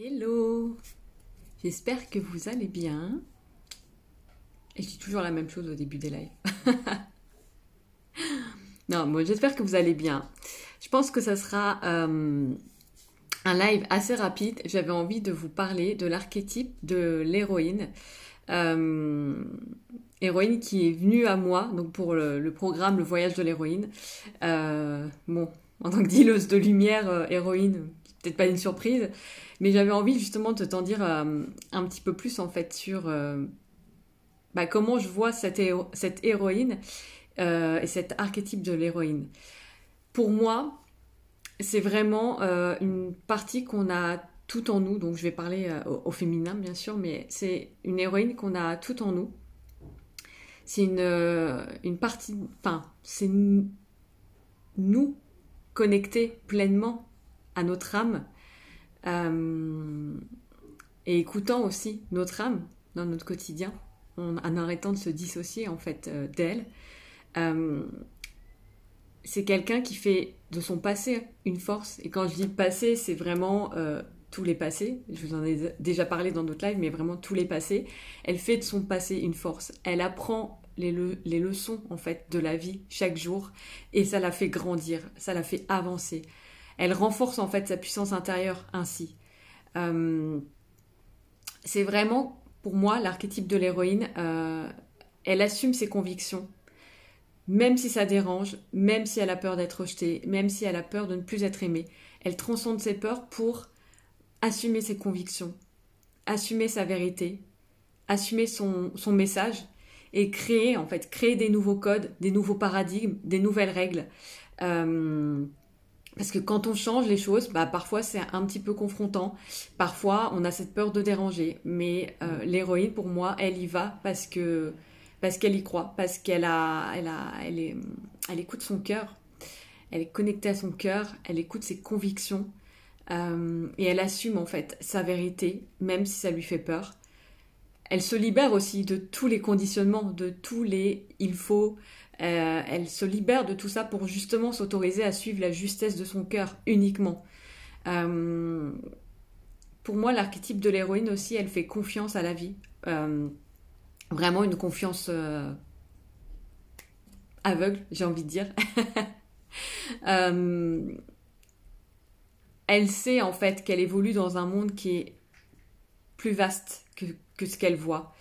Hello, j'espère que vous allez bien. Et je dis toujours la même chose au début des lives. Non, moi j'espère que vous allez bien. Je pense que ça sera un live assez rapide. J'avais envie de vous parler de l'archétype de l'héroïne. Euh, Héroïne qui est venue à moi, donc pour le programme Le Voyage de l'héroïne. Bon, en tant que dealeuse de lumière, héroïne, c'est peut-être pas une surprise, mais j'avais envie justement de t'en dire un petit peu plus en fait sur comment je vois cette héroïne et cet archétype de l'héroïne. Pour moi, c'est vraiment une partie qu'on a tout en nous, donc je vais parler au féminin bien sûr, mais c'est une héroïne qu'on a tout en nous. C'est une partie, enfin, c'est nous connecter pleinement à notre âme euh, et écoutant aussi notre âme dans notre quotidien, en arrêtant de se dissocier en fait d'elle. Euh, c'est quelqu'un qui fait de son passé une force. Et quand je dis passé, c'est vraiment tous les passés. Je vous en ai déjà parlé dans d'autres lives, mais vraiment tous les passés. Elle fait de son passé une force. Elle apprend les leçons en fait de la vie chaque jour et ça la fait grandir, ça la fait avancer. Elle renforce en fait sa puissance intérieure ainsi. Euh, c'est vraiment pour moi l'archétype de l'héroïne. Elle assume ses convictions même si ça dérange, même si elle a peur d'être rejetée, même si elle a peur de ne plus être aimée. Elle transcende ses peurs pour assumer ses convictions, assumer sa vérité, assumer son message et créer, en fait, créer des nouveaux codes, des nouveaux paradigmes, des nouvelles règles. Euh, Parce que quand on change les choses, parfois c'est un petit peu confrontant. Parfois, on a cette peur de déranger. Mais l'héroïne, pour moi, elle y va parce qu'elle y croit, parce elle écoute son cœur. Elle est connectée à son cœur, elle écoute ses convictions et elle assume en fait sa vérité, même si ça lui fait peur. Elle se libère aussi de tous les conditionnements, de tous les il faut. Elle se libère de tout ça pour justement s'autoriser à suivre la justesse de son cœur uniquement. Euh, pour moi, l'archétype de l'héroïne aussi, elle fait confiance à la vie. Vraiment une confiance aveugle, j'ai envie de dire. Euh, Elle sait en fait qu'elle évolue dans un monde qui est plus vaste que ce qu'elle voit.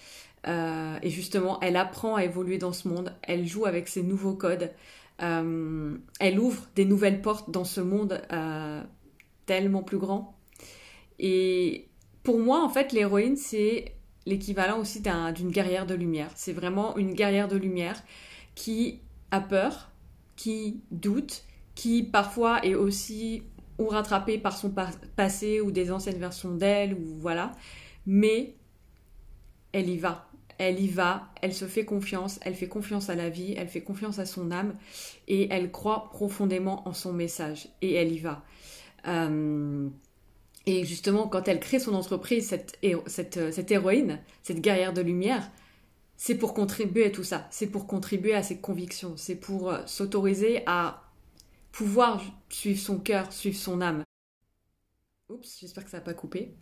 Et justement, elle apprend à évoluer dans ce monde, elle joue avec ses nouveaux codes, elle ouvre des nouvelles portes dans ce monde tellement plus grand. Et pour moi, en fait, l'héroïne, c'est l'équivalent aussi d'une guerrière de lumière. C'est vraiment une guerrière de lumière qui a peur, qui doute, qui parfois est aussi ou rattrapée par son passé ou des anciennes versions d'elle, ou voilà. Mais elle y va. Elle y va, elle se elle fait confiance à la vie, elle fait confiance à son âme et elle croit profondément en son message et elle y va. Euh, et justement, quand elle crée son entreprise, cette héroïne, cette guerrière de lumière, c'est pour contribuer à tout ça, c'est pour contribuer à ses convictions, c'est pour s'autoriser à pouvoir suivre son cœur, suivre son âme. Oups, j'espère que ça n'a pas coupé.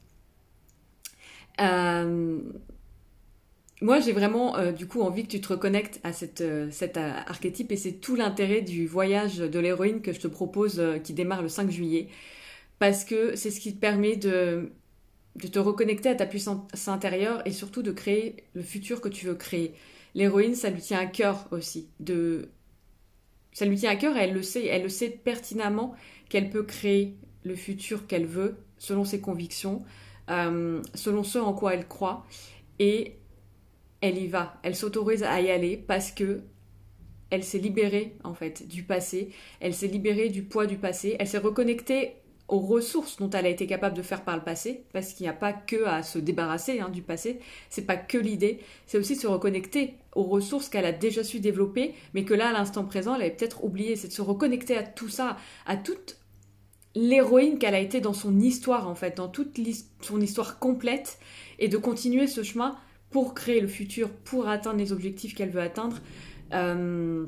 Euh, Moi, j'ai vraiment du coup envie que tu te reconnectes à cet archétype et c'est tout l'intérêt du voyage de l'héroïne que je te propose qui démarre le 5 juillet parce que c'est ce qui te permet de te reconnecter à ta puissance intérieure et surtout de créer le futur que tu veux créer. L'héroïne, ça lui tient à cœur aussi. Ça lui tient à cœur et elle le sait pertinemment qu'elle peut créer le futur qu'elle veut selon ses convictions, selon ce en quoi elle croit et elle y va, elle s'autorise à y aller parce que elle s'est libérée en fait du passé, elle s'est libérée du poids du passé, elle s'est reconnectée aux ressources dont elle a été capable de faire par le passé, parce qu'il n'y a pas que à se débarrasser du passé, c'est pas que l'idée, c'est aussi se reconnecter aux ressources qu'elle a déjà su développer, mais que là à l'instant présent elle avait peut-être oublié, c'est de se reconnecter à tout ça, à toute l'héroïne qu'elle a été dans son histoire en fait, dans toute son histoire complète, et de continuer ce chemin pour créer le futur, pour atteindre les objectifs qu'elle veut atteindre. Euh,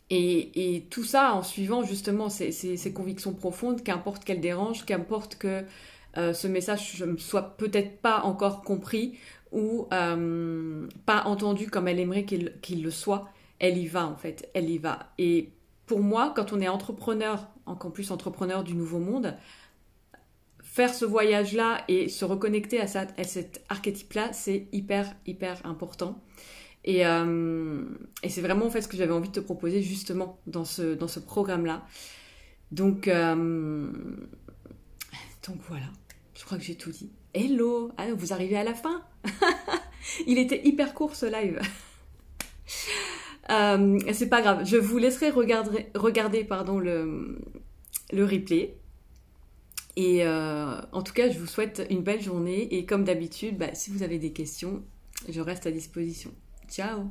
et tout ça en suivant justement ses convictions profondes, qu'importe qu'elles dérangent, qu'importe que ce message ne soit peut-être pas encore compris ou pas entendu comme elle aimerait qu'il le soit, elle y va en fait, elle y va. Et pour moi, quand on est entrepreneur, encore plus entrepreneur du nouveau monde, faire ce voyage-là et se reconnecter à cet archétype-là, c'est hyper, hyper important. Et c'est vraiment en fait ce que j'avais envie de te proposer justement dans ce programme-là. Donc, donc voilà, je crois que j'ai tout dit. Hello, ah, vous arrivez à la fin. Il était hyper court ce live. C'est pas grave, je vous laisserai regarder pardon, le replay. Et en tout cas, je vous souhaite une belle journée. Et comme d'habitude, si vous avez des questions, je reste à disposition. Ciao!